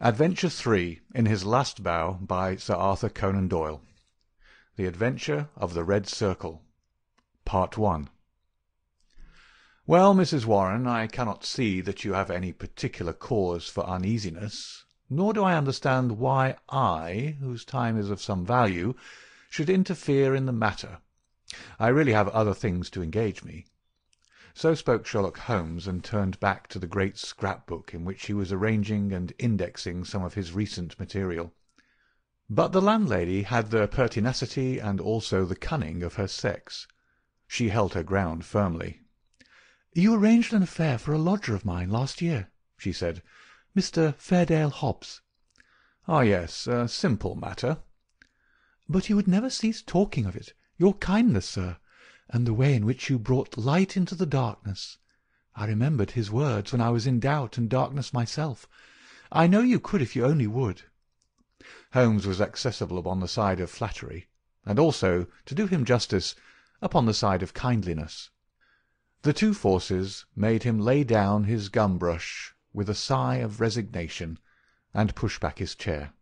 Adventure 3, in his last bow, by Sir Arthur Conan Doyle. The Adventure of the Red Circle. Part 1. Well, Mrs. Warren, I cannot see that you have any particular cause for uneasiness, nor do I understand why I, whose time is of some value, should interfere in the matter. I really have other things to engage me. So spoke Sherlock Holmes, and turned back to the great scrap-book in which he was arranging and indexing some of his recent material. But the landlady had the pertinacity and also the cunning of her sex. She held her ground firmly. "You arranged an affair for a lodger of mine last year," she said, "Mr. Fairdale Hobbs." "Ah, yes, a simple matter." "But you would never cease talking of it. Your kindness, sir, and the way in which you brought light into the darkness. I remembered his words when I was in doubt and darkness myself. I know you could if you only would." Holmes was accessible upon the side of flattery, and also, to do him justice, upon the side of kindliness. The two forces made him lay down his gum-brush with a sigh of resignation, and push back his chair.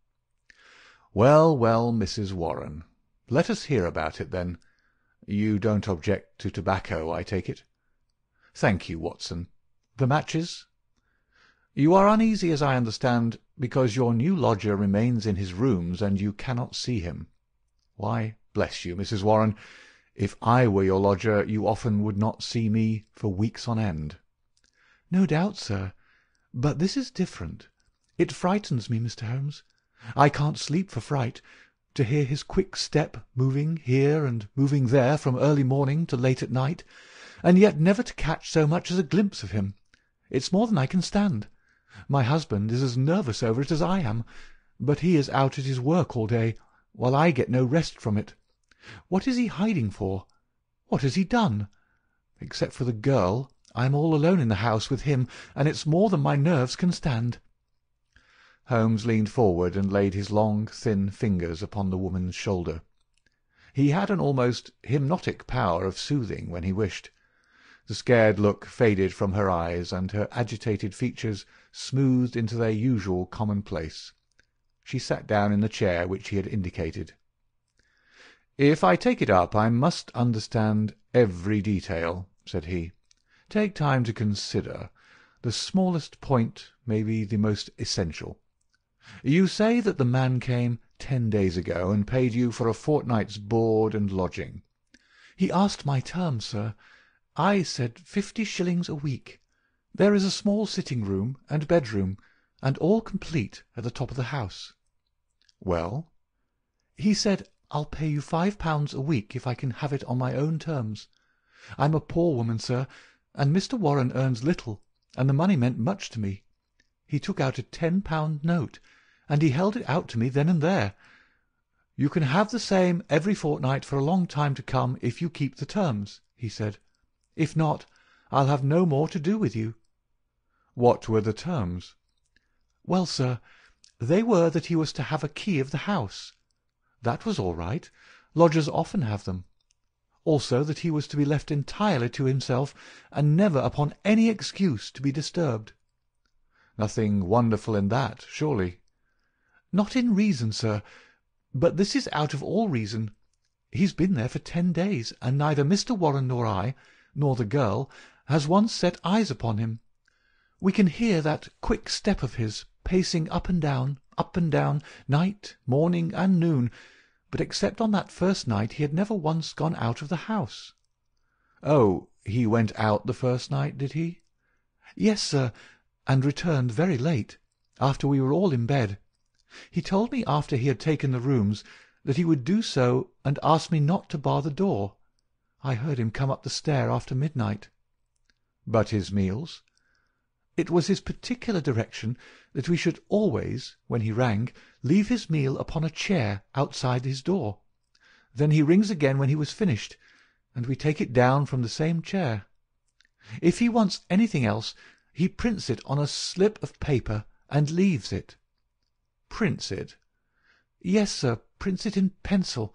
"Well, well, Mrs. Warren, let us hear about it, then. You don't object to tobacco, I take it?" "Thank you, Watson. The matches?" "You are uneasy, as I understand, because your new lodger remains in his rooms, and you cannot see him. Why, bless you, Mrs. Warren, if I were your lodger, you often would not see me for weeks on end." "No doubt, sir. But this is different. It frightens me, Mr. Holmes. I can't sleep for fright. To hear his quick step moving here and moving there from early morning to late at night, and yet never to catch so much as a glimpse of him. It's more than I can stand. My husband is as nervous over it as I am, but he is out at his work all day, while I get no rest from it. What is he hiding for? What has he done? Except for the girl, I am all alone in the house with him, and it's more than my nerves can stand." Holmes leaned forward and laid his long, thin fingers upon the woman's shoulder. He had an almost hypnotic power of soothing when he wished. The scared look faded from her eyes, and her agitated features smoothed into their usual commonplace. She sat down in the chair which he had indicated. "If I take it up, I must understand every detail," said he. "Take time to consider. The smallest point may be the most essential. You say that the man came 10 days ago and paid you for a fortnight's board and lodging." "He asked my terms, sir. I said 50 shillings a week. There is a small sitting-room and bedroom, and all complete at the top of the house." "Well?" "He said, 'I'll pay you £5 a week if I can have it on my own terms.' I'm a poor woman, sir, and Mr. Warren earns little, and the money meant much to me. He took out a £10 note, and he held it out to me then and there. 'You can have the same every fortnight for a long time to come if you keep the terms,' he said. 'If not, I'll have no more to do with you.'" "What were the terms?" "Well, sir, they were that he was to have a key of the house. That was all right. Lodgers often have them. Also that he was to be left entirely to himself, and never upon any excuse to be disturbed." "Nothing wonderful in that, surely?" "Not in reason, sir. But this is out of all reason. He's been there for 10 days, and neither Mr. Warren nor I, nor the girl, has once set eyes upon him. We can hear that quick step of his, pacing up and down, night, morning, and noon, but except on that first night he had never once gone out of the house." "Oh, he went out the first night, did he?" "Yes, sir, and returned very late, after we were all in bed. He told me after he had taken the rooms that he would do so, and asked me not to bar the door. I heard him come up the stair after midnight." "But his meals?" "It was his particular direction that we should always, when he rang, leave his meal upon a chair outside his door. Then he rings again when he was finished, and we take it down from the same chair. If he wants anything else, he prints it on a slip of paper and leaves it." "Prints it?" "Yes, sir, prints it in pencil.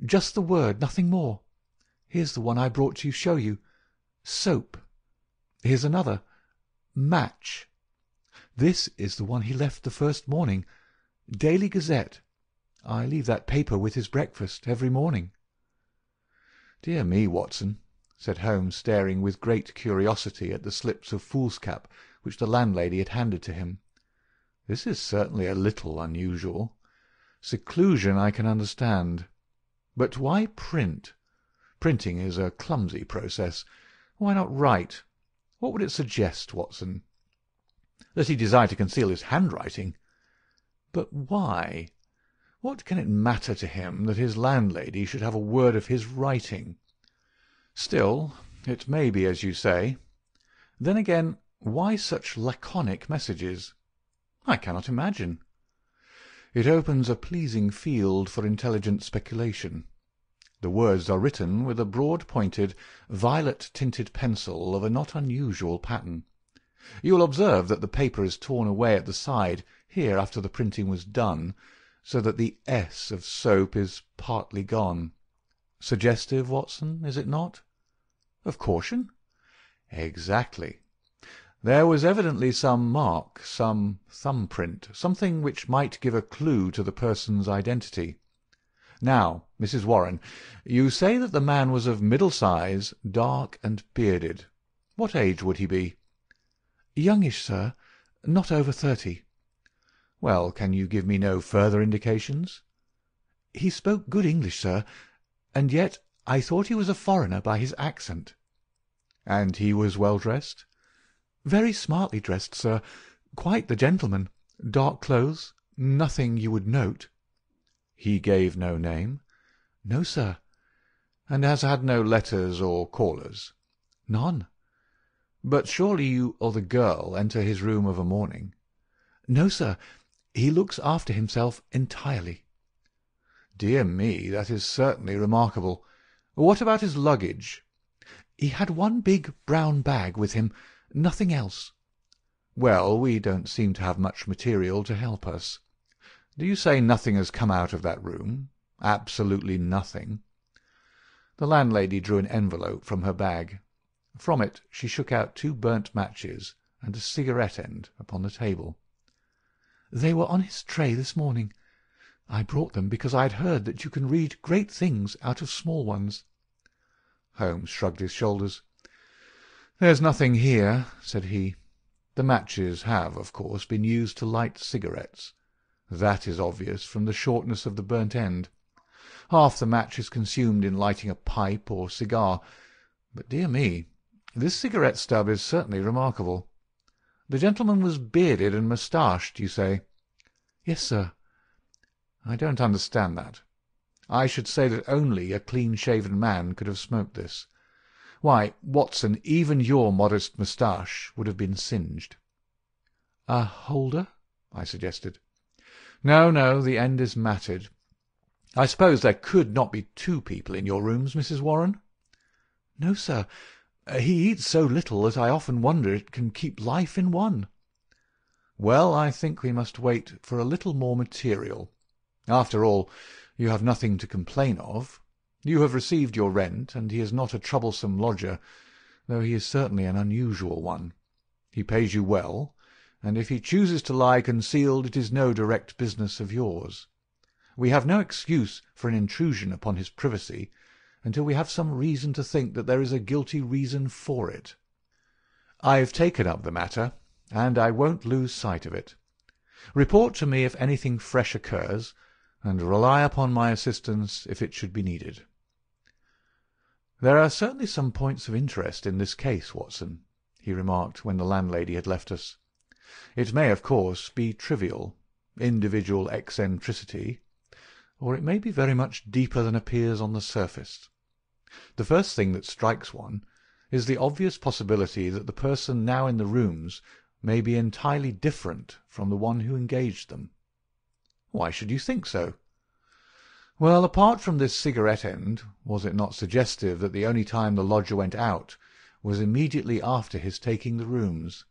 Just the word, nothing more. Here's the one I brought to show you. Soap. Here's another. Match. This is the one he left the first morning. Daily Gazette. I leave that paper with his breakfast every morning." "Dear me, Watson," said Holmes, staring with great curiosity at the slips of foolscap which the landlady had handed to him. "This is certainly a little unusual. Seclusion I can understand. But why print? Printing is a clumsy process. Why not write? What would it suggest, Watson? That he desired to conceal his handwriting. But why? What can it matter to him that his landlady should have a word of his writing? Still, it may be as you say. Then again, why such laconic messages? I cannot imagine. It opens a pleasing field for intelligent speculation. The words are written with a broad-pointed, violet-tinted pencil of a not unusual pattern. You will observe that the paper is torn away at the side here after the printing was done, so that the S of soap is partly gone. Suggestive, Watson, is it not? Of caution? Exactly. There was evidently some mark, some thumbprint, something which might give a clue to the person's identity. Now, Mrs. Warren, you say that the man was of middle size, dark and bearded. What age would he be? Youngish, sir. Not over 30. Well, can you give me no further indications? He spoke good English, sir, and yet I thought he was a foreigner by his accent. And he was well dressed? Very smartly dressed, sir. Quite the gentleman. Dark clothes. Nothing you would note. He gave no name? No, sir. And has had no letters or callers? None. But surely you or the girl enter his room of a morning? No, sir. He looks after himself entirely. Dear me, that is certainly remarkable. What about his luggage? He had one big brown bag with him, nothing else. Well, we don't seem to have much material to help us. Do you say nothing has come out of that room? Absolutely nothing? The landlady drew an envelope from her bag. From it she shook out 2 burnt matches and a cigarette-end upon the table. They were on his tray this morning. I brought them because I had heard that you can read great things out of small ones. Holmes shrugged his shoulders. "There's nothing here," said he. "The matches have, of course, been used to light cigarettes. That is obvious from the shortness of the burnt end. Half the match is consumed in lighting a pipe or cigar. But, dear me, this cigarette stub is certainly remarkable. The gentleman was bearded and moustached, you say?" "Yes, sir." "I don't understand that. I should say that only a clean-shaven man could have smoked this. Why, Watson, even your modest moustache would have been singed." "A holder?" I suggested. No, the end is matted. I suppose there could not be 2 people in your rooms, Mrs. Warren?" "No, sir. He eats so little that I often wonder it can keep life in one." "Well, I think we must wait for a little more material. After all, you have nothing to complain of. You have received your rent, and he is not a troublesome lodger, though he is certainly an unusual one. He pays you well, and if he chooses to lie concealed it is no direct business of yours. We have no excuse for an intrusion upon his privacy until we have some reason to think that there is a guilty reason for it. I've taken up the matter, and I won't lose sight of it. Report to me if anything fresh occurs, and rely upon my assistance if it should be needed." "There are certainly some points of interest in this case, Watson," he remarked when the landlady had left us. "It may, of course, be trivial, individual eccentricity, or it may be very much deeper than appears on the surface. The first thing that strikes one is the obvious possibility that the person now in the rooms may be entirely different from the one who engaged them." "Why should you think so?" "Well, apart from this cigarette-end, was it not suggestive that the only time the lodger went out was immediately after his taking the rooms?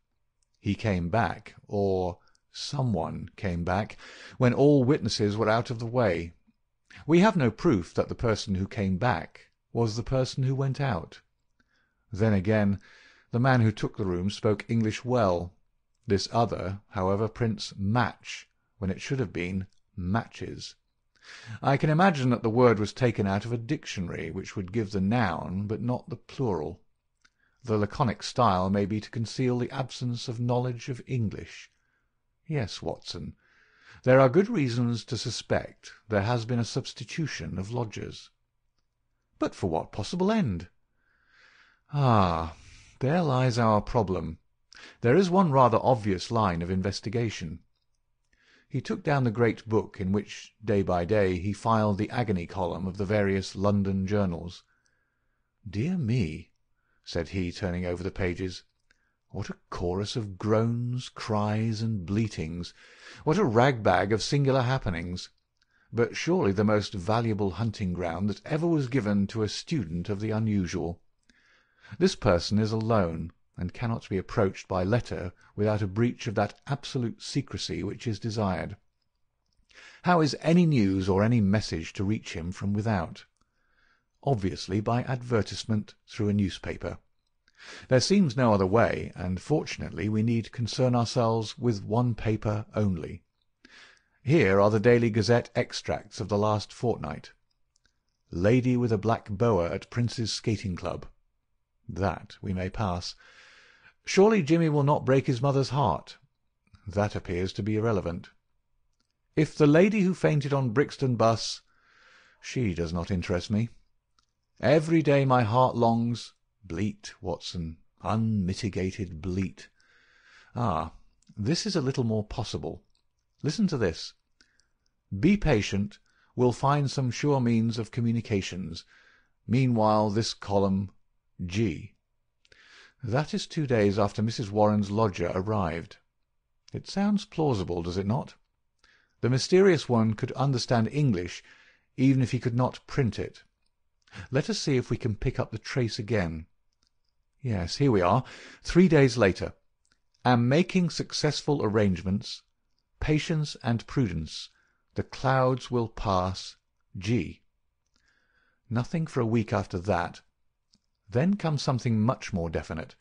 He came back, or someone came back, when all witnesses were out of the way. We have no proof that the person who came back was the person who went out. Then again, the man who took the room spoke English well. This other, however, prints match when it should have been matches. I can imagine that the word was taken out of a dictionary, which would give the noun but not the plural. The laconic style may be to conceal the absence of knowledge of English. Yes, Watson, there are good reasons to suspect there has been a substitution of lodgers. But for what possible end? Ah, there lies our problem. There is one rather obvious line of investigation. He took down the great book in which, day by day, he filed the agony column of the various London journals. "Dear me," said he, turning over the pages, "what a chorus of groans, cries, and bleatings! What a rag-bag of singular happenings! But surely the most valuable hunting ground that ever was given to a student of the unusual. This person is alone, and cannot be approached by letter without a breach of that absolute secrecy which is desired. How is any news or any message to reach him from without? Obviously by advertisement through a newspaper. There seems no other way, and fortunately we need concern ourselves with one paper only. Here are the Daily Gazette extracts of the last fortnight. Lady with a black boa at Prince's Skating Club. That we may pass. Surely Jimmy will not break his mother's heart. That appears to be irrelevant. If the lady who fainted on Brixton bus, she does not interest me. Every day my heart longs, bleat, Watson, unmitigated bleat. Ah, this is a little more possible. Listen to this. Be patient, we'll find some sure means of communications. Meanwhile this column, G. That is 2 days after Mrs. Warren's lodger arrived. It sounds plausible, does it not? The mysterious one could understand English, even if he could not print it. Let us see if we can pick up the trace again. Yes, here we are, 3 days later. Am making successful arrangements. Patience and prudence. The clouds will pass. G. Nothing for a week after that. Then comes something much more definite.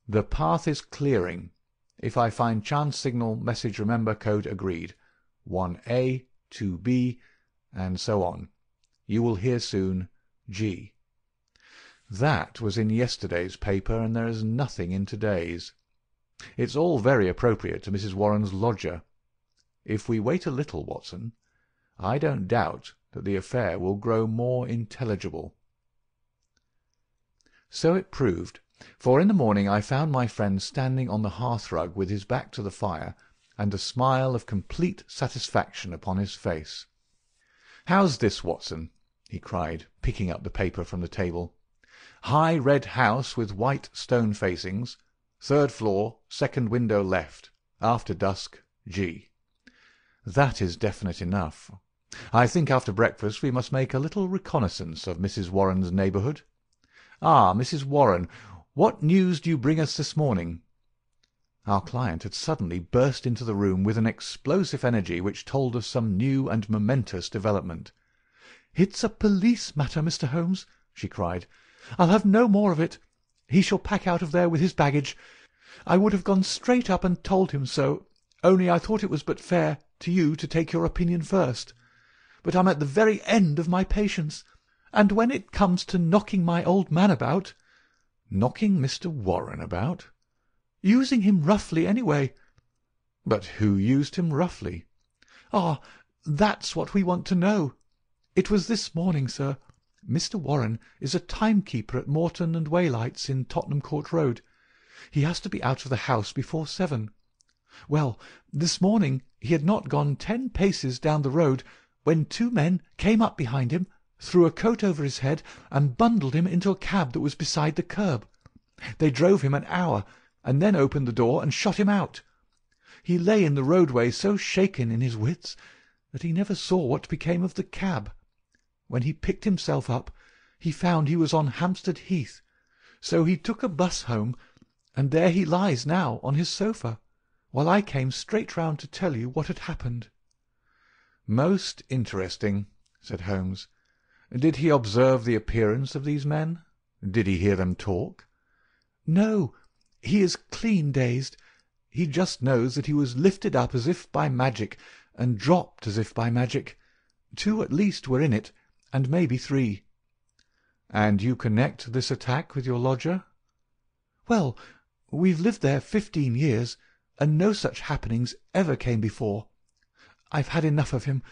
The path is clearing. If I find chance signal, message remember, code agreed. 1A, 2B, and so on. You will hear soon. G. That was in yesterday's paper, and there is nothing in today's. It's all very appropriate to Mrs. Warren's lodger. If we wait a little, Watson, I don't doubt that the affair will grow more intelligible. So it proved, for in the morning I found my friend standing on the hearth-rug with his back to the fire, and a smile of complete satisfaction upon his face. "How's this, Watson?" he cried, picking up the paper from the table. "High red house with white stone facings. 3rd floor, 2nd window left. After dusk, G. That is definite enough. I think after breakfast we must make a little reconnaissance of Mrs. Warren's neighbourhood. Ah, Mrs. Warren, what news do you bring us this morning?" Our client had suddenly burst into the room with an explosive energy which told of some new and momentous development. "It's a police matter, Mr. Holmes," she cried. "I'll have no more of it. He shall pack out of there with his baggage. I would have gone straight up and told him so, only I thought it was but fair to you to take your opinion first. But I'm at the very end of my patience, and when it comes to knocking my old man about—" "Knocking Mr. Warren about?" "Using him roughly, anyway." "But who used him roughly?" "Ah, that's what we want to know. It was this morning, sir. Mr. Warren is a timekeeper at Morton and Waylight's in Tottenham Court Road. He has to be out of the house before 7. Well, this morning he had not gone 10 paces down the road when 2 men came up behind him, threw a coat over his head, and bundled him into a cab that was beside the curb. They drove him an hour, and then opened the door and shot him out. He lay in the roadway so shaken in his wits that he never saw what became of the cab. When he picked himself up, he found he was on Hampstead Heath, so he took a bus home, and there he lies now on his sofa, while I came straight round to tell you what had happened." "Most interesting," said Holmes. "Did he observe the appearance of these men? Did he hear them talk?" "No, he is clean dazed. He just knows that he was lifted up as if by magic, and dropped as if by magic. 2 at least were in it, and maybe 3. And you connect this attack with your lodger? Well, we've lived there 15 years, and no such happenings ever came before. I've had enough of him.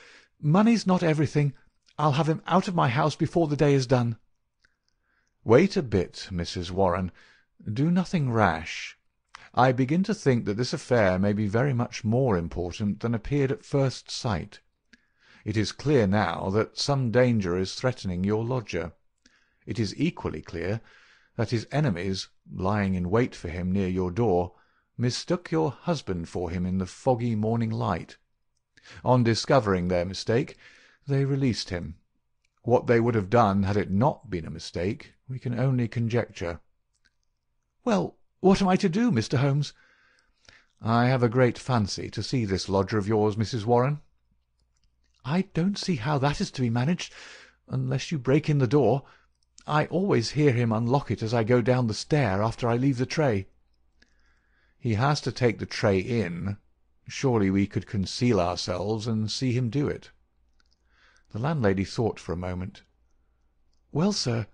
Money's not everything. I'll have him out of my house before the day is done. Wait a bit, Mrs. Warren. Do nothing rash. I begin to think that this affair may be very much more important than appeared at first sight. It is clear now that some danger is threatening your lodger. It is equally clear that his enemies, lying in wait for him near your door, mistook your husband for him in the foggy morning light. On discovering their mistake, they released him. What they would have done had it not been a mistake, we can only conjecture. Well, what am I to do, Mr. Holmes? I have a great fancy to see this lodger of yours, Mrs. Warren. I don't see how that is to be managed, unless you break in the door. I always hear him unlock it as I go down the stair after I leave the tray. He has to take the tray in. Surely we could conceal ourselves and see him do it. The landlady thought for a moment. Well, sir,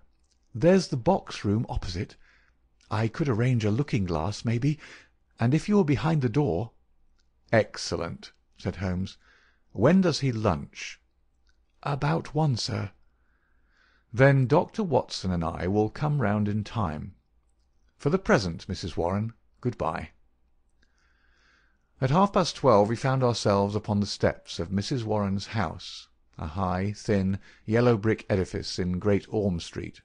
there's the box-room opposite. I could arrange a looking-glass, maybe, and if you were behind the door— Excellent, said Holmes. When does he lunch? About 1, sir. Then Dr. Watson and I will come round in time. For the present, Mrs. Warren, good-bye. At 12:30 we found ourselves upon the steps of Mrs. Warren's house, a high, thin, yellow-brick edifice in Great Orme Street,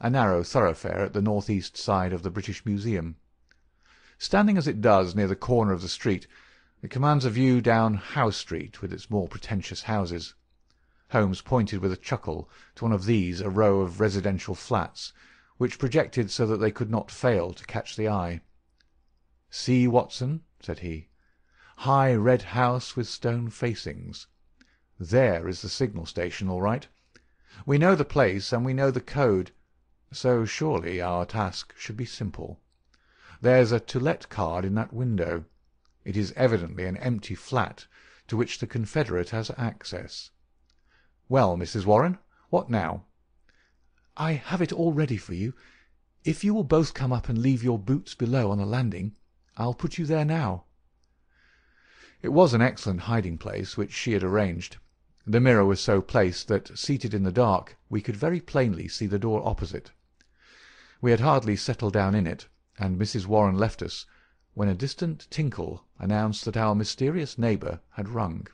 a narrow thoroughfare at the north-east side of the British Museum. Standing as it does near the corner of the street, it commands a view down Howe Street with its more pretentious houses. Holmes pointed with a chuckle to one of these, a row of residential flats, which projected so that they could not fail to catch the eye. "See, Watson," said he, "high red house with stone facings. There is the signal station, all right. We know the place and we know the code, so surely our task should be simple. There's a to let card in that window. It is evidently an empty flat to which the confederate has access. Well, Mrs. Warren, what now?" "I have it all ready for you. If you will both come up and leave your boots below on the landing, I'll put you there now." It was an excellent hiding-place which she had arranged. The mirror was so placed that, seated in the dark, we could very plainly see the door opposite. We had hardly settled down in it, and Mrs. Warren left us, when a distant tinkle announced that our mysterious neighbour had rung.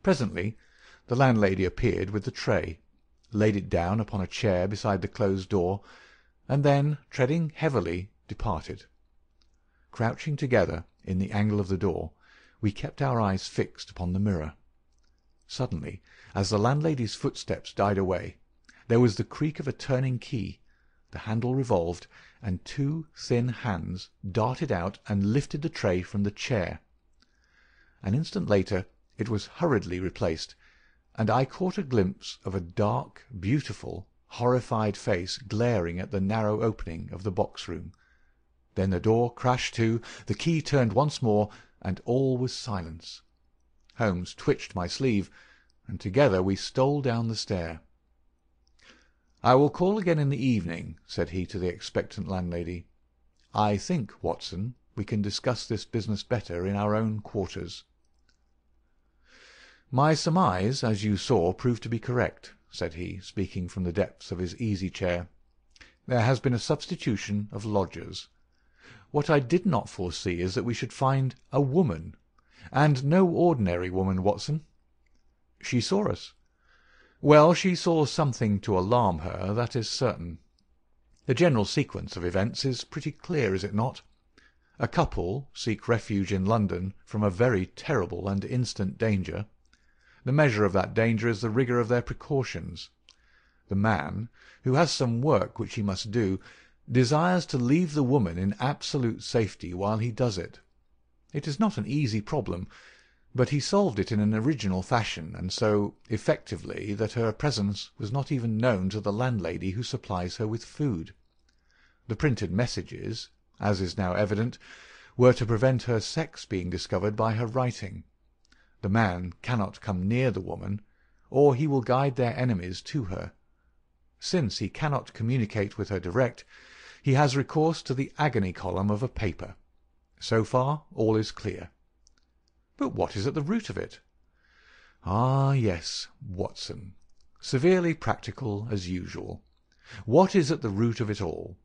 Presently the landlady appeared with the tray, laid it down upon a chair beside the closed door, and then, treading heavily, departed. Crouching together in the angle of the door, we kept our eyes fixed upon the mirror. Suddenly, as the landlady's footsteps died away, there was the creak of a turning key, the handle revolved, and 2 thin hands darted out and lifted the tray from the chair. An instant later it was hurriedly replaced, and I caught a glimpse of a dark, beautiful, horrified face glaring at the narrow opening of the box-room. Then the door crashed to, the key turned once more, and all was silence. Holmes twitched my sleeve, and together we stole down the stair. "I will call again in the evening," said he to the expectant landlady. "I think, Watson, we can discuss this business better in our own quarters." "My surmise, as you saw, proved to be correct," said he, speaking from the depths of his easy-chair. "There has been a substitution of lodgers. What I did not foresee is that we should find a woman, and no ordinary woman, Watson. She saw us. Well, she saw something to alarm her, that is certain. The general sequence of events is pretty clear, is it not? A couple seek refuge in London from a very terrible and instant danger. The measure of that danger is the rigour of their precautions. The man, who has some work which he must do, desires to leave the woman in absolute safety while he does it. It is not an easy problem, but he solved it in an original fashion, and so effectively that her presence was not even known to the landlady who supplies her with food. The printed messages, as is now evident, were to prevent her sex being discovered by her writing. The man cannot come near the woman, or he will guide their enemies to her. Since he cannot communicate with her direct, he has recourse to the agony column of a paper. So far all is clear. But what is at the root of it? Ah, yes, Watson. Severely practical as usual. What is at the root of it all?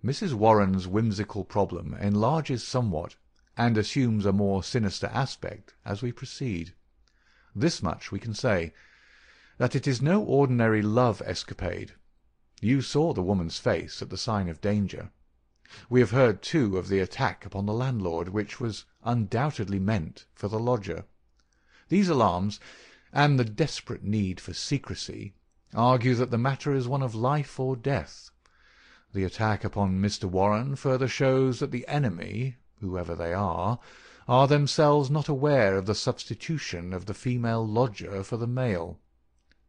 Mrs. Warren's whimsical problem enlarges somewhat, and assumes a more sinister aspect as we proceed. This much we can say, that it is no ordinary love escapade. You saw the woman's face at the sign of danger. We have heard, too, of the attack upon the landlord, which was undoubtedly meant for the lodger. These alarms, and the desperate need for secrecy, argue that the matter is one of life or death. The attack upon Mr. Warren further shows that the enemy, whoever they are themselves not aware of the substitution of the female lodger for the male.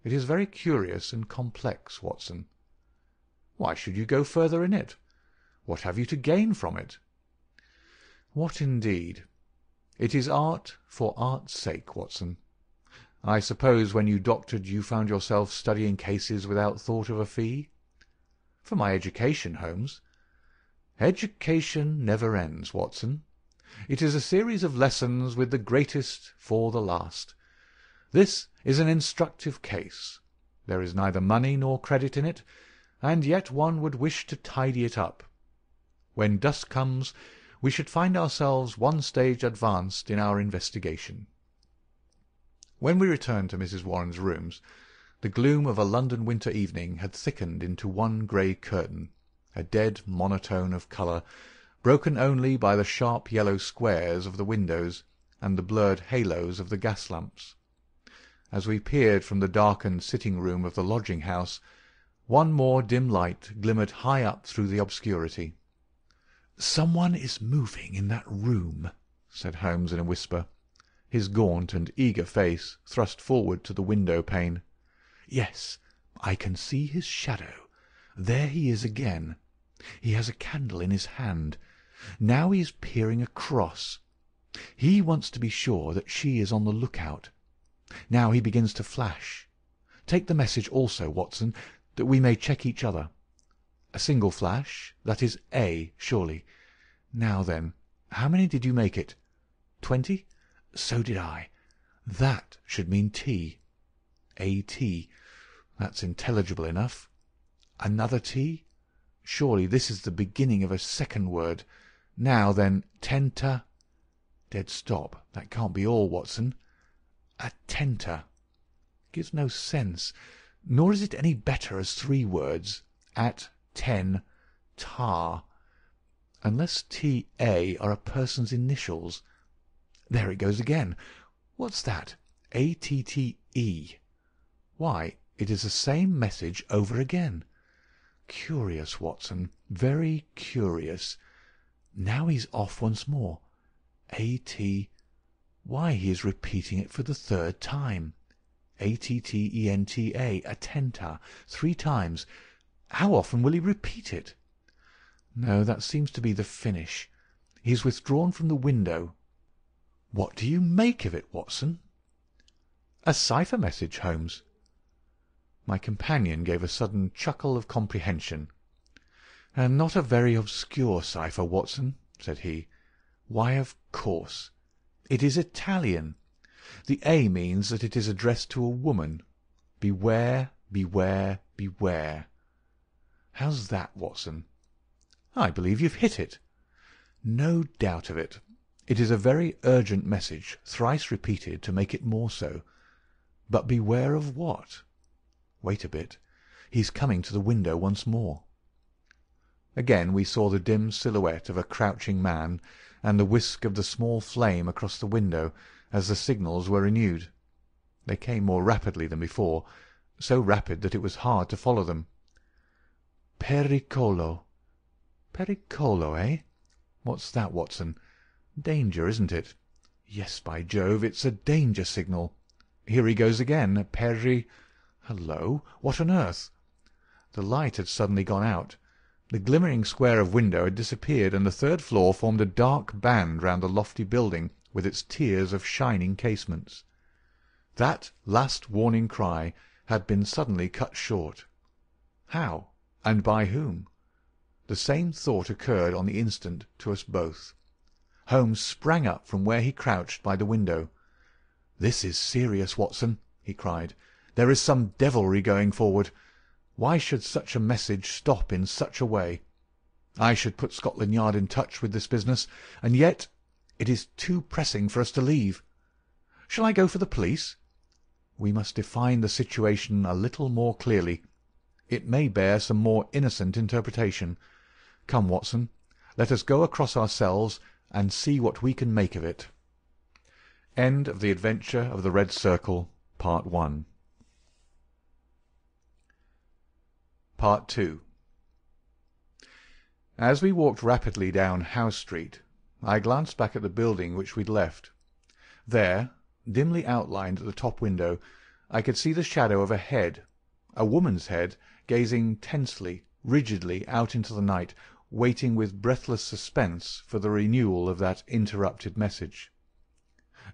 It is very curious and complex, Watson. Why should you go further in it? What have you to gain from it? What indeed? It is art for art's sake, Watson. I suppose when you doctored you found yourself studying cases without thought of a fee? For my education, Holmes. Education never ends, Watson. It is a series of lessons with the greatest for the last. This is an instructive case. There is neither money nor credit in it, and yet one would wish to tidy it up. When dusk comes, we should find ourselves one stage advanced in our investigation. When we returned to Mrs. Warren's rooms, the gloom of a London winter evening had thickened into one grey curtain, a dead monotone of colour, broken only by the sharp yellow squares of the windows and the blurred halos of the gas-lamps. As we peered from the darkened sitting-room of the lodging-house, one more dim light glimmered high up through the obscurity. "Someone is moving in that room," said Holmes in a whisper, his gaunt and eager face thrust forward to the window-pane. "Yes, I can see his shadow. There he is again. He has a candle in his hand. Now he is peering across. He wants to be sure that she is on the lookout. Now he begins to flash. Take the message also, Watson, that we may check each other. A single flash, that is A, surely. Now then, how many did you make it? 20? So did I. That should mean T. A-T. That's intelligible enough. Another T? Surely this is the beginning of a second word. Now then, tenta. Dead stop. That can't be all, Watson. Attenta. Gives no sense, nor is it any better as 3 words. At, ten, tar. Unless T-A are a person's initials. There it goes again. What's that? A-T-T-E. Why, it is the same message over again. Curious, Watson, very curious. Now he's off once more. A-T. Why, he is repeating it for the 3rd time. A-T-T-E-N-T-A, attenta, 3 times. How often will he repeat it? No, that seems to be the finish. He has withdrawn from the window. What do you make of it, Watson? A cipher message, Holmes. My companion gave a sudden chuckle of comprehension. And not a very obscure cipher, Watson, said he. Why, of course. It is Italian. The A means that it is addressed to a woman. Beware, beware, beware. How's that, Watson? I believe you've hit it. No doubt of it. It is a very urgent message, thrice repeated to make it more so. But beware of what? Wait a bit. He's coming to the window once more. Again we saw the dim silhouette of a crouching man, and the whisk of the small flame across the window as the signals were renewed. They came more rapidly than before, so rapid that it was hard to follow them. Pericolo. Pericolo, eh? What's that, Watson? Danger, isn't it? Yes, by Jove, it's a danger signal. Here he goes again. Hullo, what on earth? The light had suddenly gone out. The glimmering square of window had disappeared, and the third floor formed a dark band round the lofty building, with its tiers of shining casements. That last warning cry had been suddenly cut short. How, and by whom? The same thought occurred on the instant to us both. Holmes sprang up from where he crouched by the window. "This is serious, Watson," he cried. "There is some devilry going forward. Why should such a message stop in such a way? I should put Scotland Yard in touch with this business, and yet it is too pressing for us to leave. Shall I go for the police? We must define the situation a little more clearly. It may bear some more innocent interpretation. Come, Watson, let us go across ourselves and see what we can make of it." End of The Adventure of the Red Circle, Part 1. Part 2. As we walked rapidly down Howe Street, I glanced back at the building which we'd left. There, dimly outlined at the top window, I could see the shadow of a head, a woman's head, gazing tensely, rigidly out into the night, waiting with breathless suspense for the renewal of that interrupted message.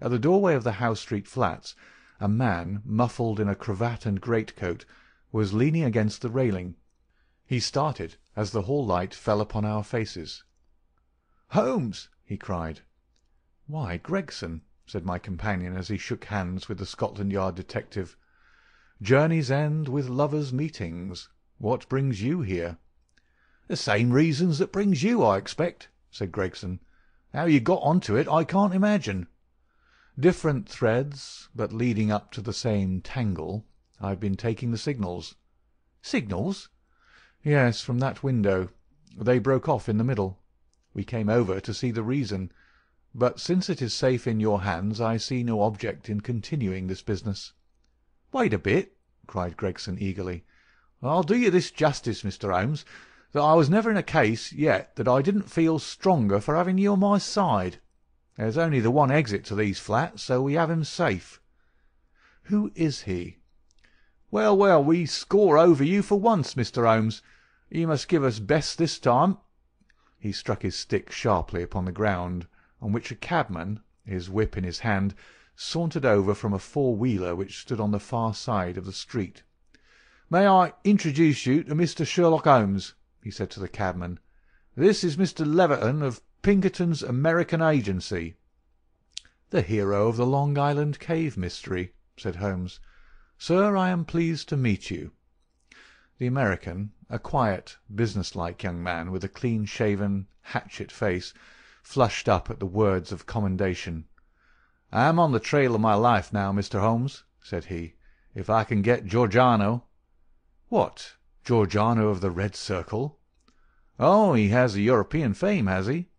At the doorway of the Howe Street flats, a man, muffled in a cravat and greatcoat, was leaning against the railing. He started as the hall light fell upon our faces. "Holmes!" he cried. "Why, Gregson," said my companion as he shook hands with the Scotland Yard detective. "Journeys end with lovers' meetings. What brings you here?" "The same reasons that brings you, I expect," said Gregson. "How you got on to it, I can't imagine." "Different threads, but leading up to the same tangle. I've been taking the signals." "Signals?" "Yes, from that window. They broke off in the middle. We came over to see the reason. But since it is safe in your hands, I see no object in continuing this business." "Wait a bit," cried Gregson eagerly. "I'll do you this justice, Mr. Holmes, that I was never in a case yet that I didn't feel stronger for having you on my side. There's only the one exit to these flats, so we have him safe." "Who is he?" "Well, well, we score over you for once, Mr. Holmes. You must give us best this time." He struck his stick sharply upon the ground, on which a cabman, his whip in his hand, sauntered over from a four-wheeler which stood on the far side of the street. "May I introduce you to Mr. Sherlock Holmes?" he said to the cabman. "This is Mr. Leverton of Pinkerton's American Agency." "The hero of the Long Island cave mystery," said Holmes. "Sir, I am pleased to meet you." The American, a quiet, business-like young man with a clean-shaven, hatchet face, flushed up at the words of commendation. "I am on the trail of my life now, Mr. Holmes," said he. "If I can get Giordano—" "What, Giordano of the Red Circle?" "Oh, he has a European fame, has he?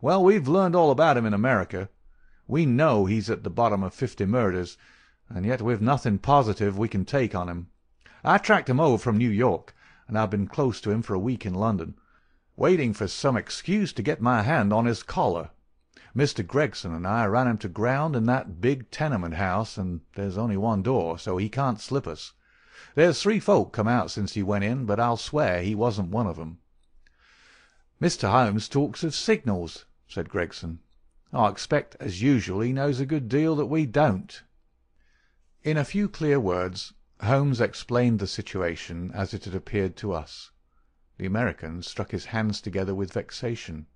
Well, we've learned all about him in America. We know he's at the bottom of 50 murders, and yet we've nothing positive we can take on him. I tracked him over from New York, and I've been close to him for a week in London, waiting for some excuse to get my hand on his collar. Mr. Gregson and I ran him to ground in that big tenement house, and there's only one door, so he can't slip us. There's 3 folk come out since he went in, but I'll swear he wasn't one of them." "Mr. Holmes talks of signals," said Gregson. "I expect, as usual, he knows a good deal that we don't." In a few clear words, Holmes explained the situation as it had appeared to us. The American struck his hands together with vexation.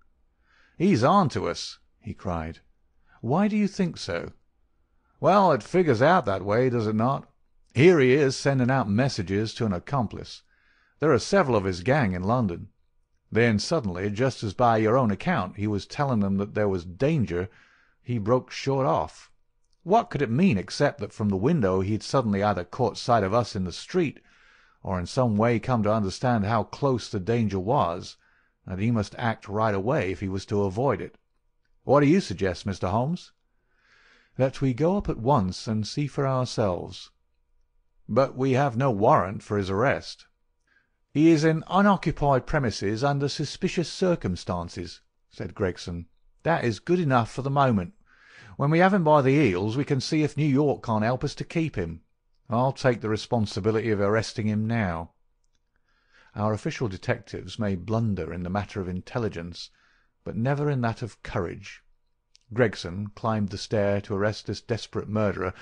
"He's on to us!" he cried. "Why do you think so?" "Well, it figures out that way, does it not? Here he is sending out messages to an accomplice. There are several of his gang in London. Then suddenly, just as by your own account he was telling them that there was danger, he broke short off. What could it mean except that from the window he had suddenly either caught sight of us in the street, or in some way come to understand how close the danger was, and he must act right away if he was to avoid it. What do you suggest, Mr. Holmes?" "That we go up at once and see for ourselves." "But we have no warrant for his arrest." "He is in unoccupied premises under suspicious circumstances," said Gregson. "That is good enough for the moment. When we have him by the heels, we can see if New York can't help us to keep him. I'll take the responsibility of arresting him now." Our official detectives may blunder in the matter of intelligence, but never in that of courage. Gregson climbed the stair to arrest this desperate murderer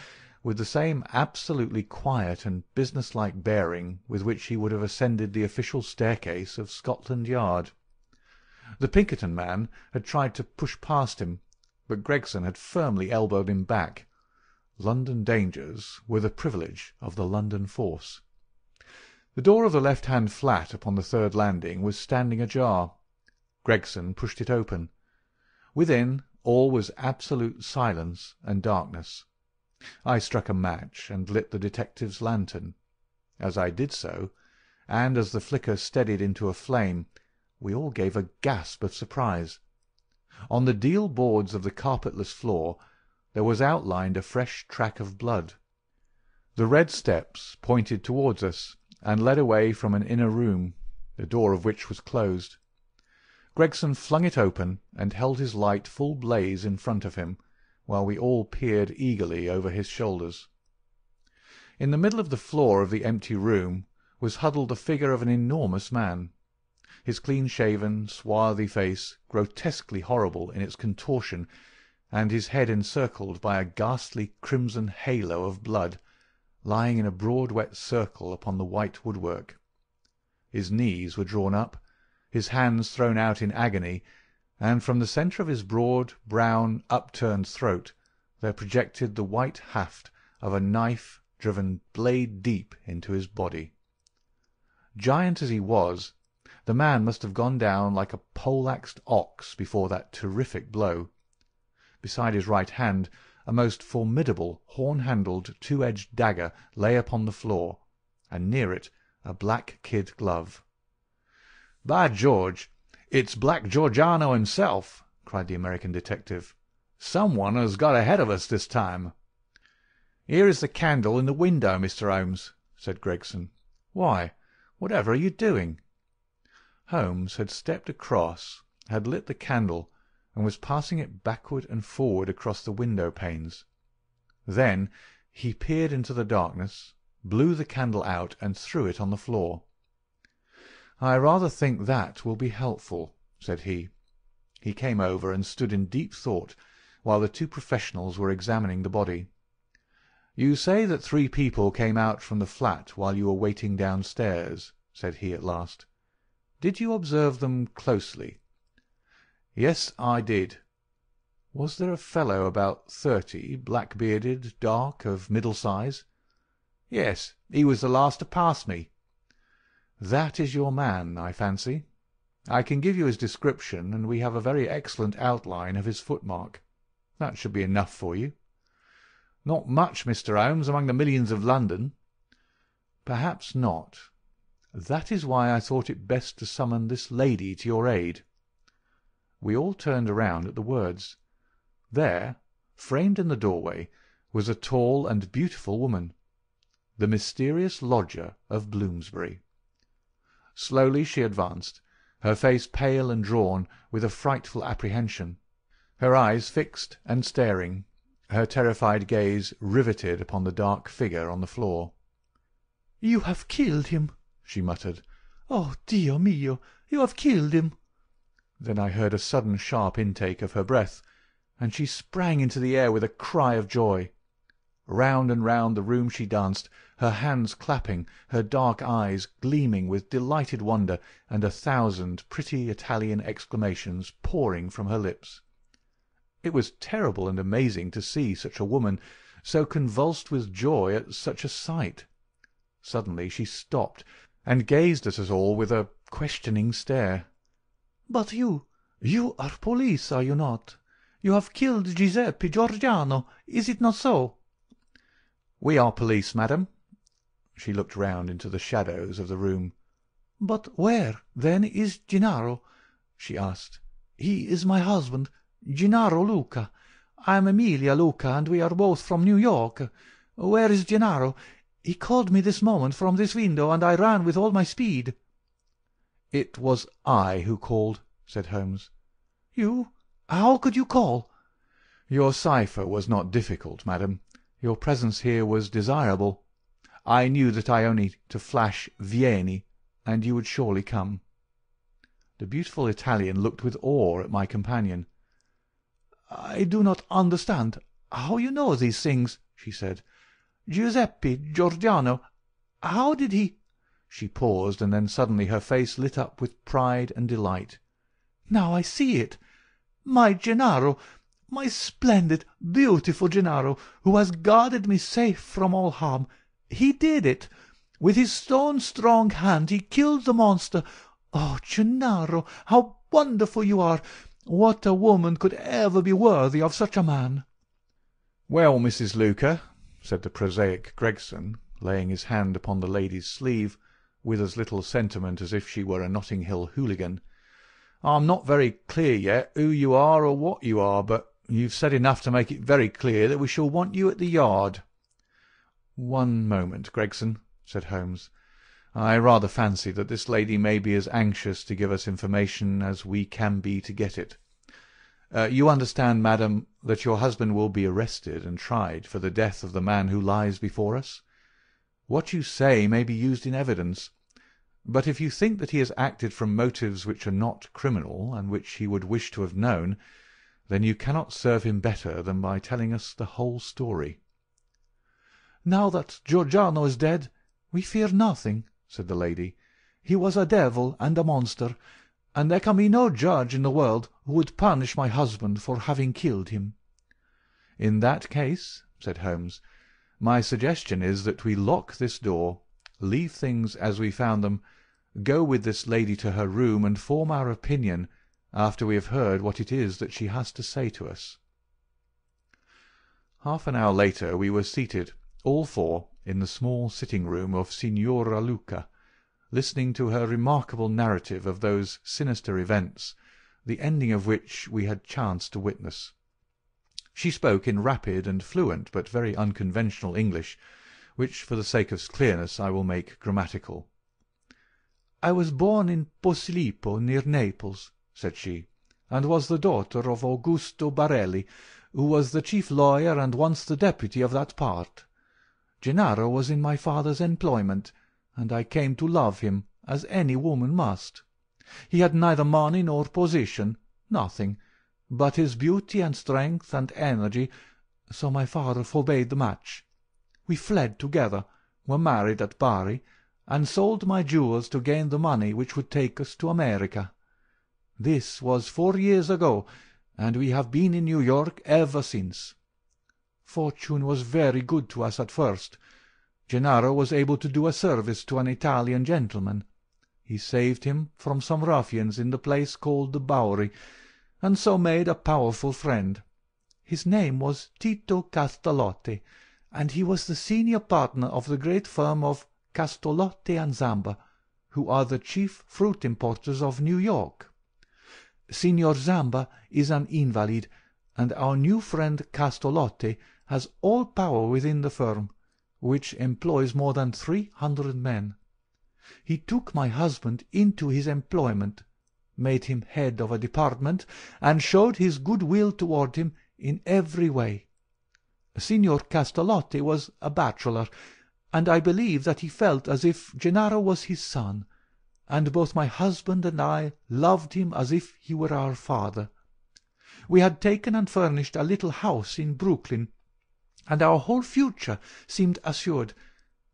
with the same absolutely quiet and business-like bearing with which he would have ascended the official staircase of Scotland Yard. The Pinkerton man had tried to push past him, but Gregson had firmly elbowed him back. London dangers were the privilege of the London force. The door of the left-hand flat upon the third landing was standing ajar. Gregson pushed it open. Within, all was absolute silence and darkness. I struck a match and lit the detective's lantern. As I did so, and as the flicker steadied into a flame, we all gave a gasp of surprise. On the deal boards of the carpetless floor there was outlined a fresh track of blood. The red steps pointed towards us, and led away from an inner room, the door of which was closed. Gregson flung it open, and held his light full blaze in front of him, while we all peered eagerly over his shoulders. In the middle of the floor of the empty room was huddled the figure of an enormous man. His clean-shaven, swarthy face, grotesquely horrible in its contortion, and his head encircled by a ghastly crimson halo of blood, lying in a broad wet circle upon the white woodwork. His knees were drawn up, his hands thrown out in agony, and from the centre of his broad, brown, upturned throat there projected the white haft of a knife driven blade-deep into his body. Giant as he was, the man must have gone down like a pole-axed ox before that terrific blow. Beside his right hand a most formidable horn-handled two-edged dagger lay upon the floor, and near it a black kid glove. "By George, it's Black Georgiano himself!" cried the American detective. "Someone has got ahead of us this time." "Here is the candle in the window, Mr. Holmes," said Gregson. "Why, whatever are you doing?" Holmes had stepped across, had lit the candle, and was passing it backward and forward across the window-panes. Then he peered into the darkness, blew the candle out, and threw it on the floor. "I rather think that will be helpful," said he. He came over and stood in deep thought while the two professionals were examining the body. "You say that 3 people came out from the flat while you were waiting downstairs," said he at last. "Did you observe them closely?" "Yes, I did." "Was there a fellow about 30, black-bearded, dark, of middle size?" "Yes, he was the last to pass me." "That is your man, I fancy. I can give you his description, and we have a very excellent outline of his footmark. That should be enough for you." "Not much, Mr. Holmes, among the millions of London." "Perhaps not. That is why I thought it best to summon this lady to your aid." We all turned around at the words. There, framed in the doorway, was a tall and beautiful woman, the mysterious lodger of Bloomsbury. Slowly she advanced, her face pale and drawn with a frightful apprehension, her eyes fixed and staring, her terrified gaze riveted upon the dark figure on the floor. "You have killed him," she muttered. "Oh, Dio mio, you have killed him." Then I heard a sudden sharp intake of her breath, and she sprang into the air with a cry of joy. Round and round the room she danced, her hands clapping, her dark eyes gleaming with delighted wonder, and 1,000 pretty Italian exclamations pouring from her lips. It was terrible and amazing to see such a woman, so convulsed with joy at such a sight. Suddenly she stopped, and gazed at us all with a questioning stare. "But you are police, are you not? You have killed Giuseppe Georgiano, is it not so?" "We are police, madam." She looked round into the shadows of the room. "But where, then, is Gennaro?" she asked. "He is my husband, Gennaro Luca. I am Emilia Luca, and we are both from New York. Where is Gennaro? He called me this moment from this window, and I ran with all my speed." "It was I who called," said Holmes. "You? How could you call?" "Your cipher was not difficult, madam. Your presence here was desirable. I knew that I only to flash 'Vieni,' and you would surely come." The beautiful Italian looked with awe at my companion. "I do not understand how you know these things," she said. "Giuseppe Giordano, how did he—" She paused, and then suddenly her face lit up with pride and delight. "Now I see it. My Gennaro, my splendid, beautiful Gennaro, who has guarded me safe from all harm. He did it. With his stone-strong hand he killed the monster. Oh, Gennaro, how wonderful you are! What a woman could ever be worthy of such a man?" "Well, Mrs. Luca," said the prosaic Gregson, laying his hand upon the lady's sleeve, with as little sentiment as if she were a Notting Hill hooligan, "I'm not very clear yet who you are or what you are, but you've said enough to make it very clear that we shall want you at the Yard." "One moment, Gregson," said Holmes. "I rather fancy that this lady may be as anxious to give us information as we can be to get it. You understand, madam, that your husband will be arrested and tried for the death of the man who lies before us? What you say may be used in evidence, but if you think that he has acted from motives which are not criminal, and which he would wish to have known, then you cannot serve him better than by telling us the whole story." "Now that Giordano is dead, we fear nothing," said the lady. "He was a devil and a monster, and there can be no judge in the world who would punish my husband for having killed him." "In that case," said Holmes, "my suggestion is that we lock this door, leave things as we found them, go with this lady to her room, and form our opinion after we have heard what it is that she has to say to us." Half an hour later we were seated, all four, in the small sitting-room of Signora Luca, listening to her remarkable narrative of those sinister events, the ending of which we had chanced to witness. She spoke in rapid and fluent but very unconventional English, which for the sake of clearness I will make grammatical. "I was born in Posillipo, near Naples," said she, "and was the daughter of Augusto Barelli, who was the chief lawyer and once the deputy of that part. Gennaro was in my father's employment, and I came to love him, as any woman must. He had neither money nor position, nothing, but his beauty and strength and energy, so my father forbade the match. We fled together, were married at Bari, and sold my jewels to gain the money which would take us to America. This was 4 years ago, and we have been in New York ever since. Fortune was very good to us at first. Gennaro was able to do a service to an Italian gentleman. He saved him from some ruffians in the place called the Bowery, and so made a powerful friend. His name was Tito Castalotti, and he was the senior partner of the great firm of Castolotti and Zamba, who are the chief fruit importers of New York. Signor Zamba is an invalid, and our new friend Castolotti has all power within the firm, which employs more than 300 men. He took my husband into his employment, made him head of a department, and showed his good will toward him in every way. Signor Castolotti was a bachelor, and I believe that he felt as if Gennaro was his son, and both my husband and I loved him as if he were our father. We had taken and furnished a little house in Brooklyn, and our whole future seemed assured,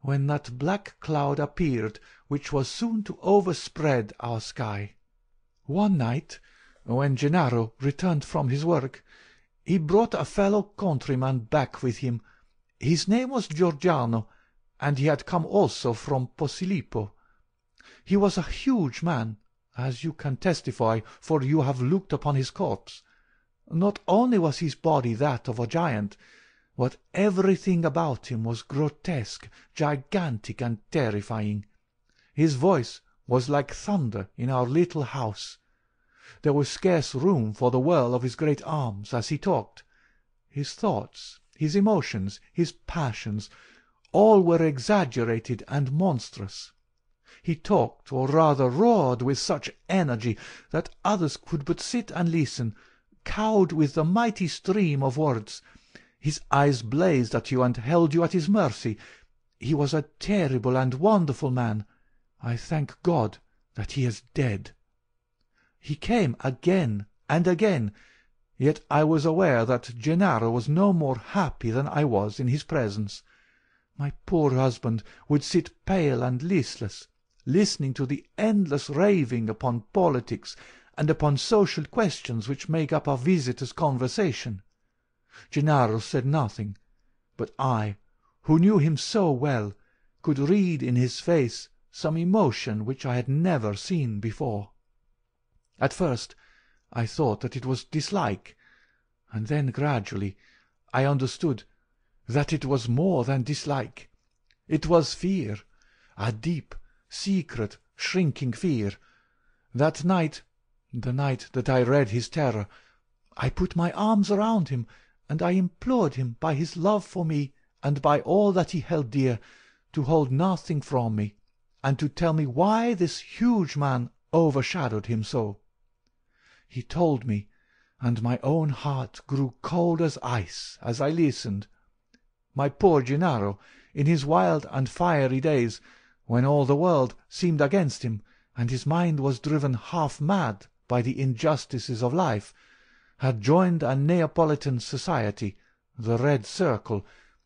when that black cloud appeared which was soon to overspread our sky. One night, when Gennaro returned from his work, he brought a fellow countryman back with him. His name was Giordano, and he had come also from Posillipo. He was a huge man, as you can testify, for you have looked upon his corpse. Not only was his body that of a giant, but everything about him was grotesque, gigantic, and terrifying. His voice was like thunder in our little house. There was scarce room for the whirl of his great arms as he talked. His thoughts, his emotions, his passions, all were exaggerated and monstrous. He talked, or rather roared, with such energy that others could but sit and listen, cowed with the mighty stream of words. His eyes blazed at you and held you at his mercy. He was a terrible and wonderful man, I thank God that he is dead. He came again and again, yet I was aware that Gennaro was no more happy than I was in his presence. My poor husband would sit pale and listless, listening to the endless raving upon politics and upon social questions which make up our visitors' conversation. Gennaro said nothing, but I, who knew him so well, could read in his face some emotion which I had never seen before. At first I thought that it was dislike, and then gradually I understood that it was more than dislike. It was fear, a deep, secret, shrinking fear. That night, the night that I read his terror, I put my arms around him, and I implored him by his love for me and by all that he held dear, to hold nothing from me, and to tell me why this huge man overshadowed him so. He told me, and my own heart grew cold as ice as I listened. My poor Gennaro, in his wild and fiery days, when all the world seemed against him, and his mind was driven half mad by the injustices of life, had joined a Neapolitan society, the Red Circle,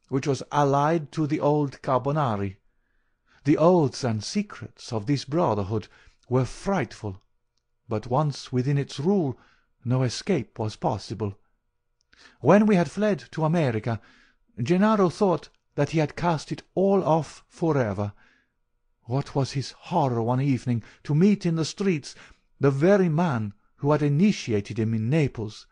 which was allied to the old Carbonari. The oaths and secrets of this brotherhood were frightful, but once within its rule no escape was possible. When we had fled to America, Gennaro thought that he had cast it all off forever. What was his horror one evening to meet in the streets the very man who had initiated him in Naples,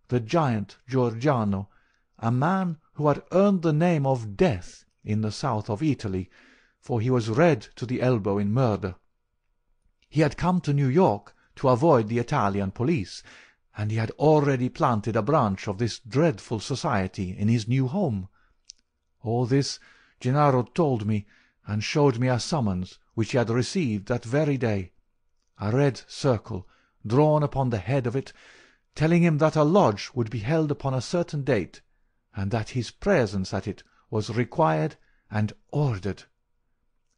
the giant Giorgiano, a man who had earned the name of Death in the south of Italy, for he was red to the elbow in murder. He had come to New York to avoid the Italian police, and he had already planted a branch of this dreadful society in his new home. All this Gennaro told me, and showed me a summons which he had received that very day, a red circle drawn upon the head of it, telling him that a lodge would be held upon a certain date, and that his presence at it was required and ordered.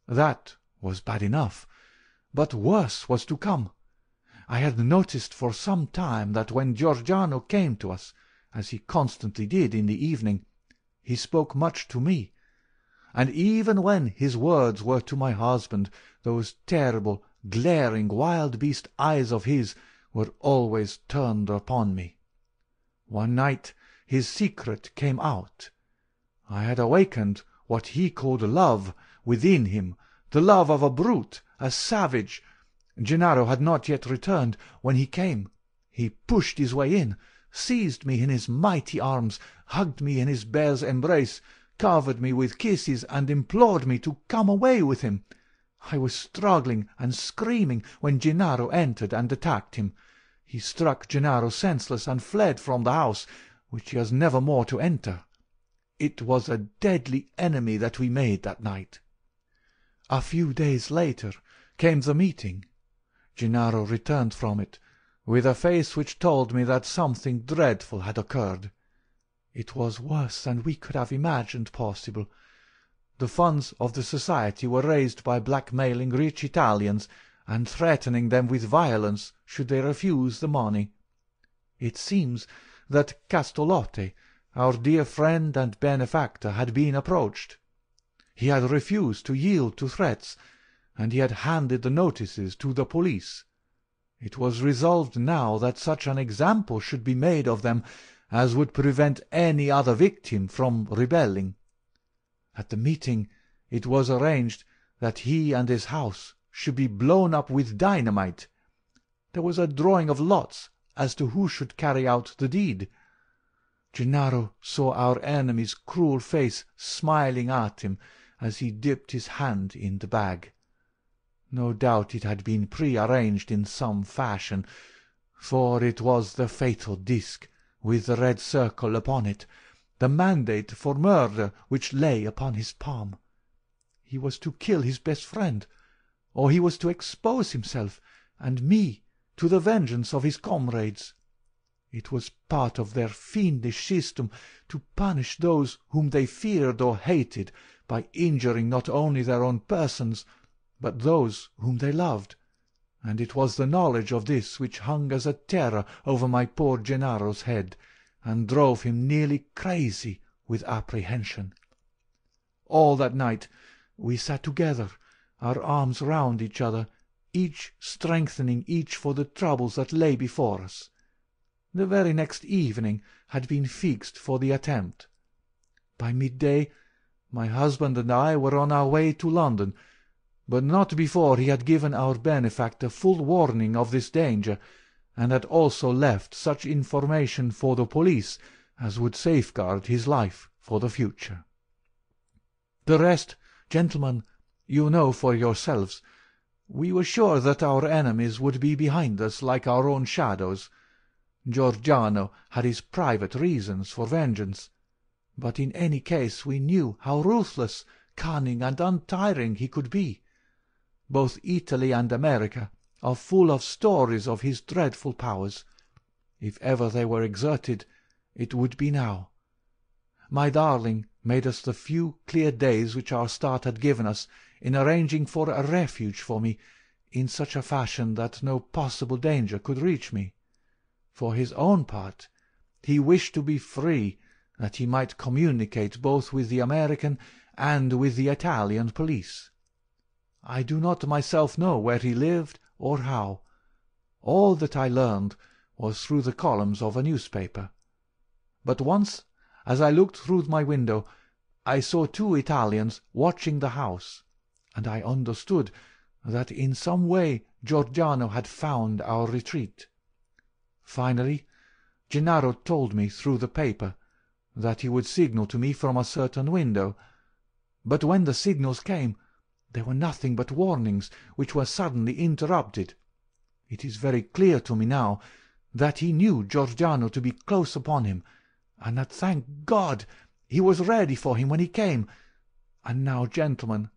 That was bad enough, but worse was to come. I had noticed for some time that when Giorgiano came to us, as he constantly did in the evening, he spoke much to me, and even when his words were to my husband, those terrible, glaring, wild-beast eyes of his were always turned upon me. One night his secret came out. I had awakened what he called love within him, the love of a brute, a savage. Gennaro had not yet returned when he came. He pushed his way in, seized me in his mighty arms, hugged me in his bear's embrace, covered me with kisses, and implored me to come away with him. I was struggling and screaming when Gennaro entered and attacked him. He struck Gennaro senseless and fled from the house, which he was never more to enter. It was a deadly enemy that we made that night. A few days later came the meeting. Gennaro returned from it, with a face which told me that something dreadful had occurred. It was worse than we could have imagined possible. The funds of the society were raised by blackmailing rich Italians and threatening them with violence should they refuse the money. It seems that Castolotte, our dear friend and benefactor, had been approached. He had refused to yield to threats, and he had handed the notices to the police. It was resolved now that such an example should be made of them as would prevent any other victim from rebelling. At the meeting it was arranged that he and his house should be blown up with dynamite. There was a drawing of lots as to who should carry out the deed. Gennaro saw our enemy's cruel face smiling at him as he dipped his hand in the bag. No doubt it had been pre-arranged in some fashion, for it was the fatal disc with the red circle upon it, the mandate for murder which lay upon his palm. He was to kill his best friend, or he was to expose himself and me to the vengeance of his comrades. It was part of their fiendish system to punish those whom they feared or hated by injuring not only their own persons, but those whom they loved, and it was the knowledge of this which hung as a terror over my poor Gennaro's head, and drove him nearly crazy with apprehension. All that night we sat together, our arms round each other, each strengthening each for the troubles that lay before us. The very next evening had been fixed for the attempt. By midday my husband and I were on our way to London, but not before he had given our benefactor full warning of this danger, and had also left such information for the police as would safeguard his life for the future. The rest, gentlemen, you know for yourselves. We were sure that our enemies would be behind us like our own shadows. Giordano had his private reasons for vengeance, but in any case we knew how ruthless, cunning, and untiring he could be. Both Italy and America are full of stories of his dreadful powers. If ever they were exerted, it would be now. My darling made us the few clear days which our start had given us in arranging for a refuge for me in such a fashion that no possible danger could reach me. For his own part, he wished to be free, that he might communicate both with the American and with the Italian police. I do not myself know where he lived or how. All that I learned was through the columns of a newspaper. But once, as I looked through my window, I saw 2 Italians watching the house, and I understood that in some way Giordano had found our retreat. Finally, Gennaro told me through the paper that he would signal to me from a certain window, but when the signals came, they were nothing but warnings which were suddenly interrupted. It is very clear to me now that he knew Giordano to be close upon him, and that, thank God, he was ready for him when he came. And now, gentlemen,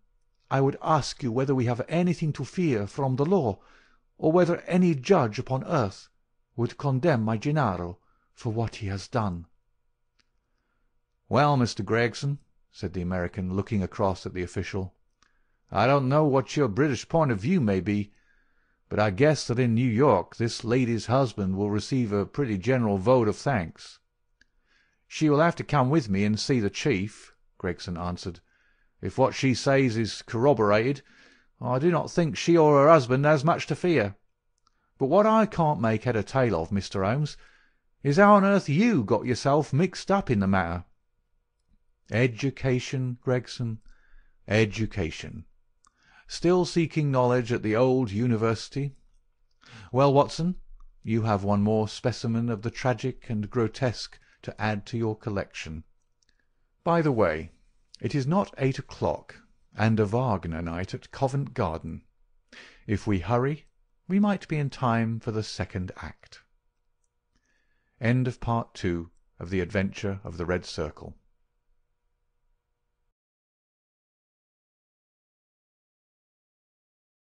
I would ask you whether we have anything to fear from the law, or whether any judge upon earth would condemn my Gennaro for what he has done." "Well, Mr. Gregson," said the American, looking across at the official, "I don't know what your British point of view may be, but I guess that in New York this lady's husband will receive a pretty general vote of thanks." "She will have to come with me and see the chief," Gregson answered. "If what she says is corroborated, I do not think she or her husband has much to fear. But what I can't make head or tail of, Mr. Holmes, is how on earth you got yourself mixed up in the matter." "Education, Gregson, education. Still seeking knowledge at the old university. Well, Watson, you have one more specimen of the tragic and grotesque to add to your collection. By the way, it is not 8 o'clock, and a Wagner night at Covent Garden. If we hurry, we might be in time for the second act." End of Part 2 of The Adventure of the Red Circle.